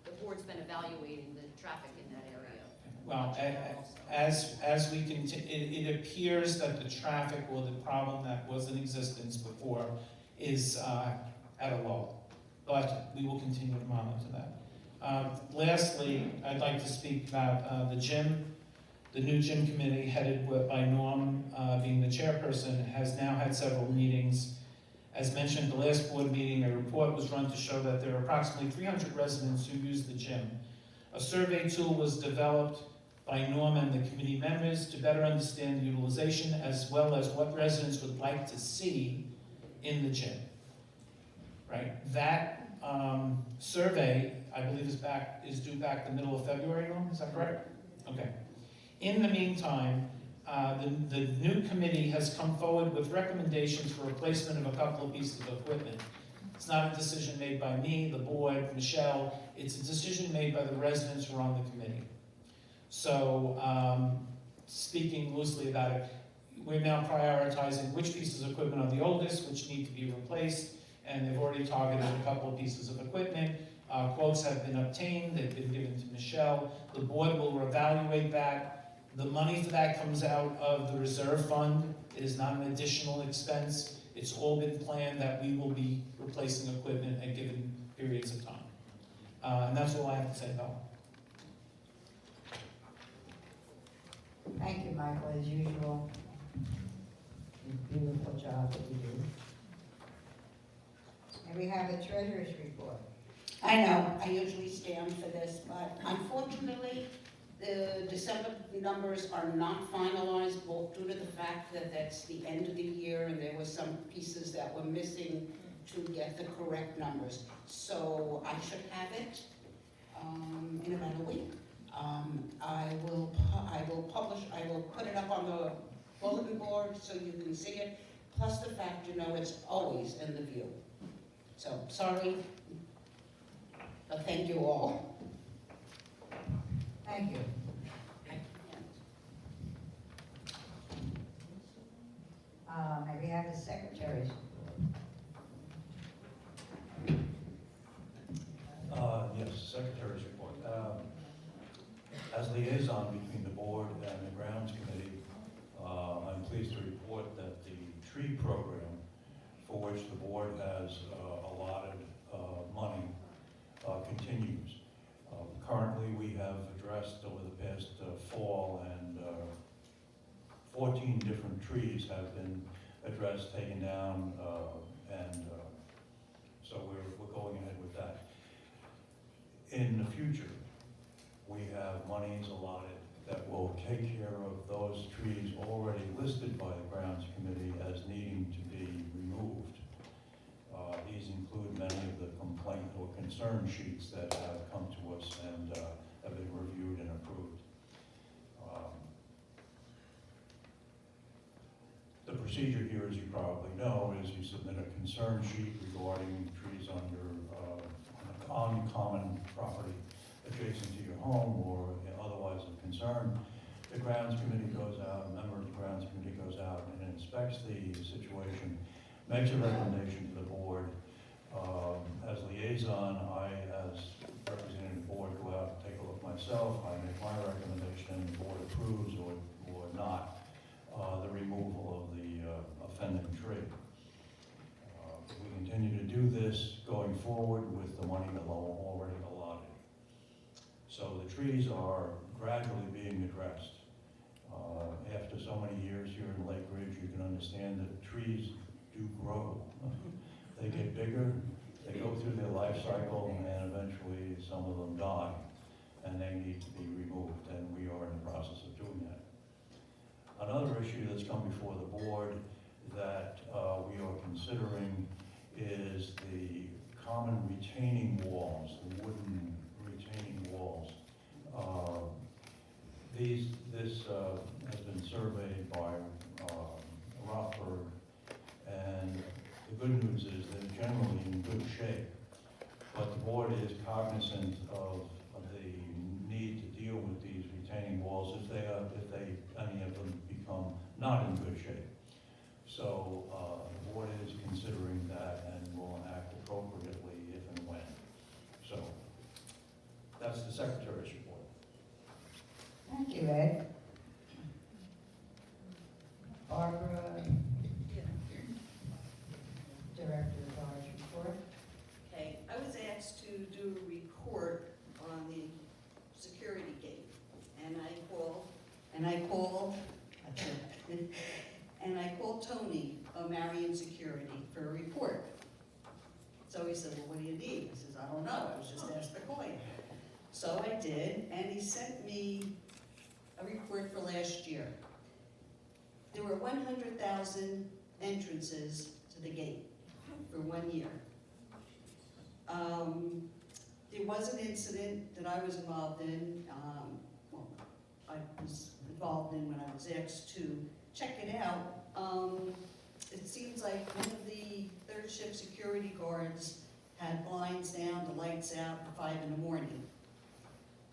The board's been evaluating the traffic in that area. Well, as we continue, it appears that the traffic or the problem that was in existence before is at a low, but we will continue to monitor that. Lastly, I'd like to speak about the gym. The new gym committee, headed by Norm being the chairperson, has now had several meetings. As mentioned, the last board meeting, a report was run to show that there are approximately 300 residents who use the gym. A survey tool was developed by Norm and the committee members to better understand the utilization as well as what residents would like to see in the gym. Right? That survey, I believe, is due back the middle of February, Norm? Is that correct? Okay. In the meantime, the new committee has come forward with recommendations for replacement of a couple of pieces of equipment. It's not a decision made by me, the board, Michelle. It's a decision made by the residents who are on the committee. So, speaking loosely about it, we're now prioritizing which pieces of equipment are the oldest, which need to be replaced, and they've already targeted a couple of pieces of equipment. Quotes have been obtained, they've been given to Michelle. The board will evaluate that. The money for that comes out of the reserve fund. It is not an additional expense. It's all been planned that we will be replacing equipment at given periods of time. And that's all I have to say about it. Thank you, Michael, as usual. Beautiful job that you do. And we have a treasurer's report. I know, I usually stand for this, but unfortunately, the December numbers are not finalized, both due to the fact that that's the end of the year and there were some pieces that were missing to get the correct numbers. So I should have it in about a week. I will put it up on the bulletin board so you can see it, plus the fact, it's always in the view. So, sorry, but thank you all. Thank you. May we have the secretary's report? Yes, Secretary's report. As liaison between the board and the grounds committee, I'm pleased to report that the tree program, for which the board has allotted money, continues. Currently, we have addressed over the past fall, and 14 different trees have been addressed, taken down, and so we're going ahead with that. In the future, we have monies allotted that will take care of those trees already listed by the grounds committee as needing to be removed. These include many of the complaint or concern sheets that have come to us and have been reviewed and approved. The procedure here, as you probably know, is you submit a concern sheet regarding trees on common property adjacent to your home or otherwise of concern. The grounds committee goes out, a member of the grounds committee goes out and inspects the situation, makes a recommendation to the board. As liaison, I, as representing the board, go out and take a look myself. I make my recommendation and the board approves or not the removal of the offending tree. We continue to do this going forward with the money that already allotted. So the trees are gradually being addressed. After so many years here in Lake Ridge, you can understand that trees do grow. They get bigger, they go through their life cycle, and eventually some of them die, and they need to be removed, and we are in the process of doing that. Another issue that's come before the board that we are considering is the common retaining walls, the wooden retaining walls. This has been surveyed by rougher. And the good news is they're generally in good shape. But the board is cognizant of the need to deal with these retaining walls if any of them become not in good shape. So the board is considering that and will act appropriately if and when. So that's the Secretary's report. Thank you, Ed. Barbara, Director of Ours report. Okay, I was asked to do a report on the security gate, and I called Tony O'Marion Security for a report. So he said, well, what do you need? I says, I don't know, I was just asked to call you. So I did, and he sent me a report for last year. There were 100,000 entrances to the gate for 1 year. There was an incident that I was involved in, I was involved in when I was asked to check it out. It seems like one of the third shift security guards had blinds down, the lights out at 5 in the morning.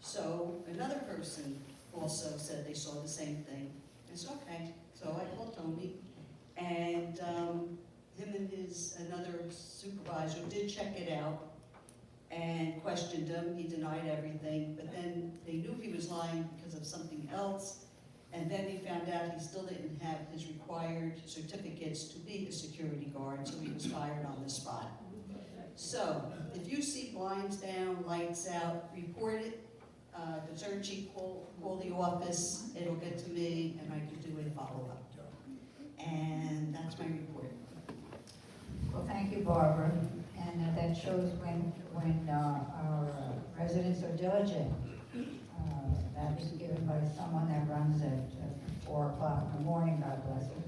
So another person also said they saw the same thing. I said, okay. So I called Tony, and him and another supervisor did check it out and questioned him. He denied everything, but then they knew he was lying because of something else, and then he found out he still didn't have his required certificates to be a security guard, so he was fired on the spot. So if you see blinds down, lights out, report it. The third chief call the office, it'll get to me, and I can do a follow-up. And that's my report. Well, thank you, Barbara. And that shows when our residents are diligent. That was given by someone that runs at 4 o'clock in the morning, God bless her.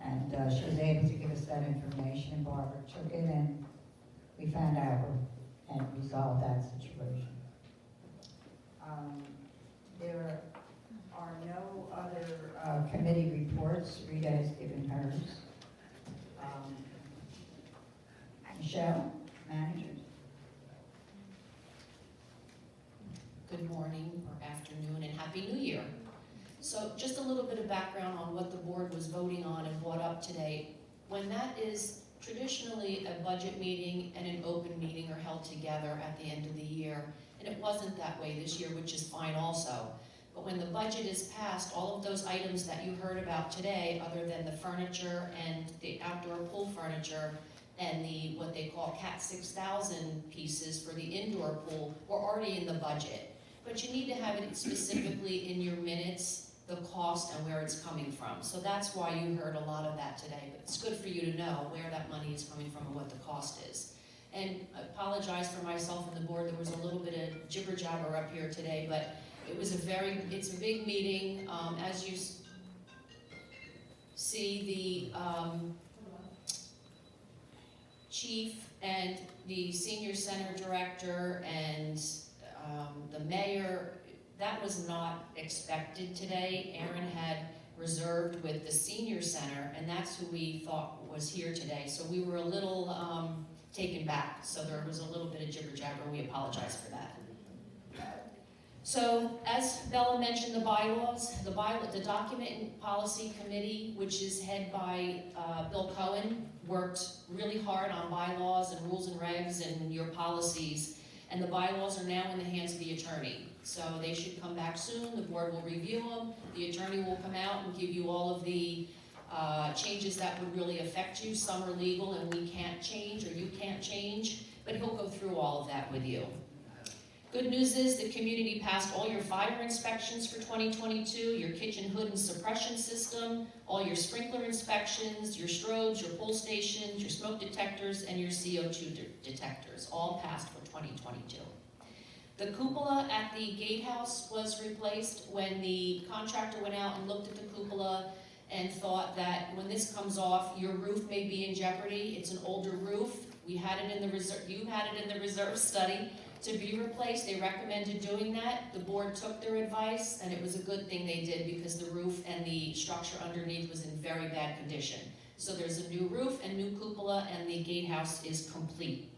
And she was able to give us that information, and Barbara took it, and we found out and resolved that situation. There are no other committee reports. Rita has given hers. Michelle, manager. Good morning or afternoon and Happy New Year. So just a little bit of background on what the board was voting on and brought up today. When that is traditionally a budget meeting and an open meeting are held together at the end of the year, and it wasn't that way this year, which is fine also. But when the budget is passed, all of those items that you heard about today, other than the furniture and the outdoor pool furniture and the what they call CAT 6000 pieces for the indoor pool, were already in the budget. But you need to have it specifically in your minutes, the cost and where it's coming from. So that's why you heard a lot of that today. But it's good for you to know where that money is coming from and what the cost is. And I apologize for myself and the board, there was a little bit of jibber jabber up here today, but it's a big meeting. As you see, the chief and the senior center director and the mayor, that was not expected today. Aaron had reserved with the senior center, and that's who we thought was here today. So we were a little taken back. So there was a little bit of jibber jabber, and we apologize for that. So as Bella mentioned, the bylaws, the document and policy committee, which is headed by Bill Cohen, worked really hard on bylaws and rules and regs and your policies. And the bylaws are now in the hands of the attorney. So they should come back soon, the board will review them, the attorney will come out and give you all of the changes that would really affect you. Some are legal and we can't change, or you can't change, but he'll go through all of that with you. Good news is the community passed all your fire inspections for 2022, your kitchen hood and suppression system, all your sprinkler inspections, your strobes, your pull stations, your smoke detectors, and your CO2 detectors, all passed for 2022. The cupola at the gatehouse was replaced when the contractor went out and looked at the cupola and thought that when this comes off, your roof may be in jeopardy. It's an older roof. We had it in the reserve, you had it in the reserve study. to be replaced. They recommended doing that. The board took their advice, and it was a good thing they did because the roof and the structure underneath was in very bad condition. So there's a new roof and new cupola, and the gatehouse is complete.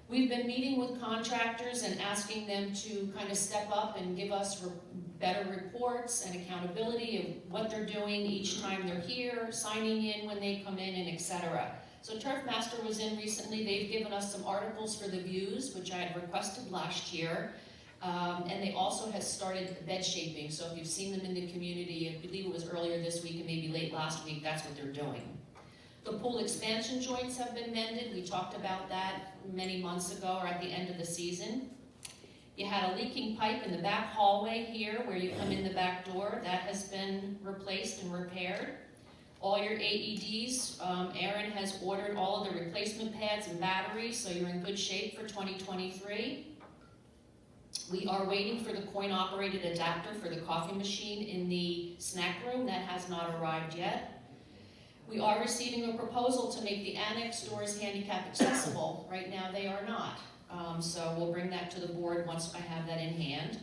We've been meeting with contractors and asking them to kind of step up and give us better reports and accountability of what they're doing each time they're here, signing in when they come in, and etc. So Turf Master was in recently. They've given us some articles for the views, which I had requested last year. And they also have started bed shaping. So if you've seen them in the community, I believe it was earlier this week and maybe late last week, that's what they're doing. The pool expansion joints have been mended. We talked about that many months ago or at the end of the season. You had a leaking pipe in the back hallway here where you come in the back door. That has been replaced and repaired. All your AEDs, Aaron has ordered all of the replacement pads and batteries, so you're in good shape for 2023. We are waiting for the coin-operated adapter for the coffee machine in the snack room. That has not arrived yet. We are receiving a proposal to make the annex doors handicap accessible. Right now they are not. So we'll bring that to the board once I have that in hand.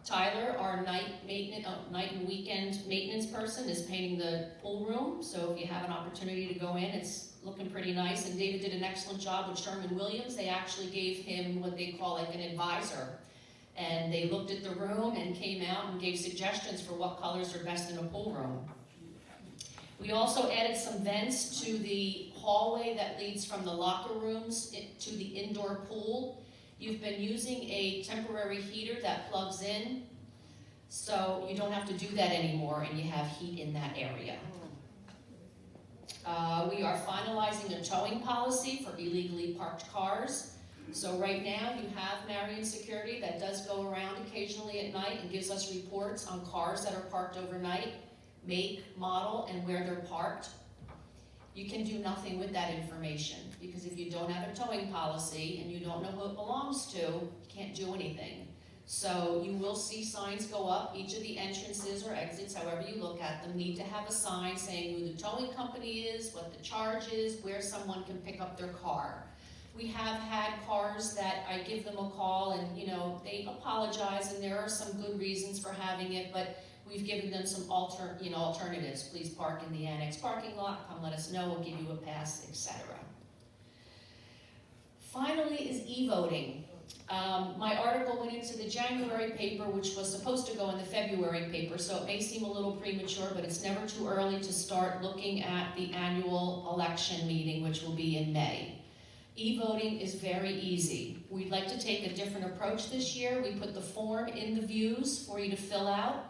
Tyler, our night and weekend maintenance person, is painting the pool room. So if you have an opportunity to go in, it's looking pretty nice. And David did an excellent job with Sherman-Williams. They actually gave him what they call like an advisor. And they looked at the room and came out and gave suggestions for what colors are best in a pool room. We also added some vents to the hallway that leads from the locker rooms to the indoor pool. You've been using a temporary heater that plugs in, so you don't have to do that anymore and you have heat in that area. We are finalizing a towing policy for illegally parked cars. So right now you have Marion Security that does go around occasionally at night and gives us reports on cars that are parked overnight, make, model, and where they're parked. You can do nothing with that information because if you don't have a towing policy and you don't know who it belongs to, you can't do anything. So you will see signs go up. Each of the entrances or exits, however you look at them, need to have a sign saying who the towing company is, what the charge is, where someone can pick up their car. We have had cars that I give them a call and, you know, they apologize and there are some good reasons for having it, but we've given them some alternatives. Please park in the annex parking lot, come let us know, we'll give you a pass, etc. Finally is e-voting. My article went into the January paper, which was supposed to go in the February paper, so it may seem a little premature, but it's never too early to start looking at the annual election meeting, which will be in May. E-voting is very easy. We'd like to take a different approach this year. We put the form in the views for you to fill out.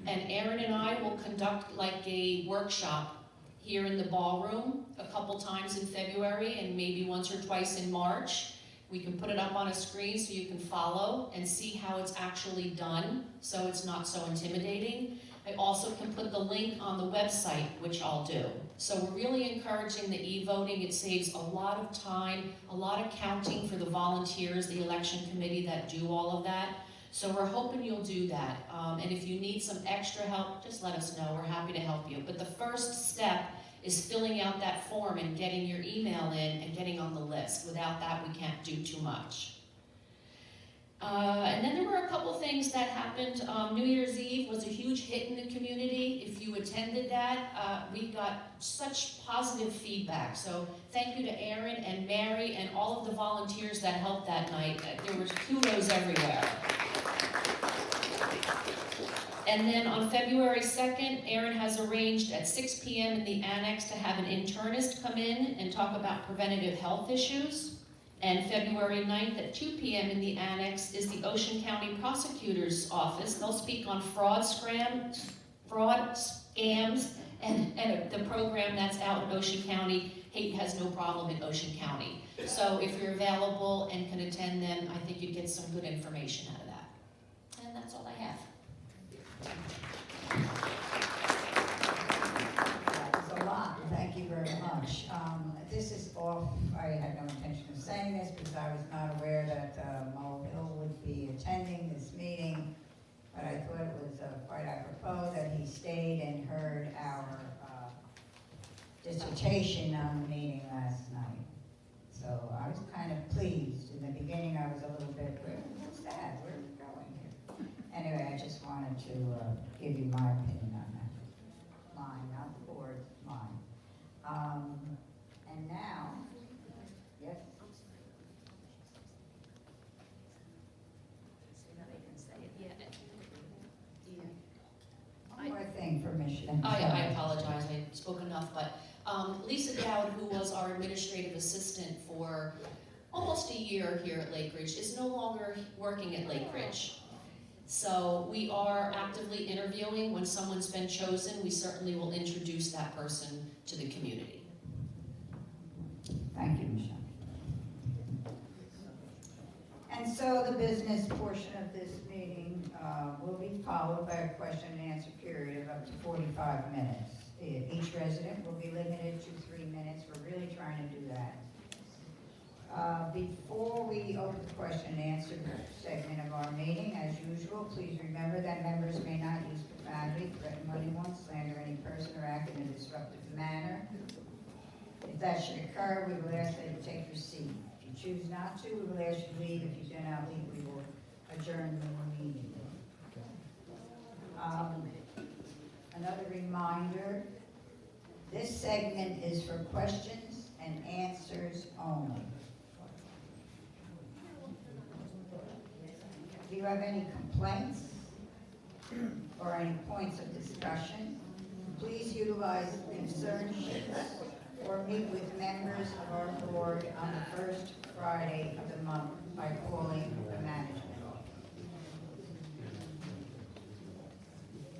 And Aaron and I will conduct like a workshop here in the ballroom a couple times in February and maybe once or twice in March. We can put it up on a screen so you can follow and see how it's actually done so it's not so intimidating. I also can put the link on the website, which I'll do. So we're really encouraging the e-voting. It saves a lot of time, a lot of counting for the volunteers, the election committee that do all of that. So we're hoping you'll do that. And if you need some extra help, just let us know. We're happy to help you. But the first step is filling out that form and getting your email in and getting on the list. Without that, we can't do too much. And then there were a couple things that happened. New Year's Eve was a huge hit in the community. If you attended that, we got such positive feedback. So thank you to Aaron and Mary and all of the volunteers that helped that night. There was kudos everywhere. And then on February 2nd, Aaron has arranged at 6 p.m. in the annex to have an internist come in and talk about preventative health issues. And February 9th at 2 p.m. in the annex is the Ocean County Prosecutor's Office. They'll speak on fraud scams, and the program that's out in Ocean County. Hate has no problem in Ocean County. So if you're available and can attend them, I think you'd get some good information out of that. And that's all I have. That was a lot. Thank you very much. This is off. I had no intention of saying this because I was not aware that Mo Hill would be attending this meeting, but I thought it was quite apropos that he stayed and heard our dissertation on the meeting last night. So I was kind of pleased in the the beginning, I was a little bit, what's that? Where are we going here? Anyway, I just wanted to give you my opinion on that. Mine, not the board's, mine. And now, yes? One more thing for Michelle. I apologize, I spoke enough, but Lisa Dowd, who was our administrative assistant for almost a year here at Lake Ridge, is no longer working at Lake Ridge. So we are actively interviewing. When someone's been chosen, we certainly will introduce that person to the community. Thank you, Michelle. And so the business portion of this meeting will be followed by a question and answer period of up to 45 minutes. Each resident will be limited to 3 minutes. We're really trying to do that. Before we open the question and answer segment of our meeting, as usual, please remember that members may not use profanity, threaten anyone, slander any person, or act in a disruptive manner. If that should occur, we will ask that you take your seat. If you choose not to, we will ask you to leave. If you do not leave, we will adjourn the meeting. Another reminder, this segment is for questions and answers only. If you have any complaints or any points of discussion, please utilize concern sheets or meet with members of our board on the first Friday of the month by calling the manager.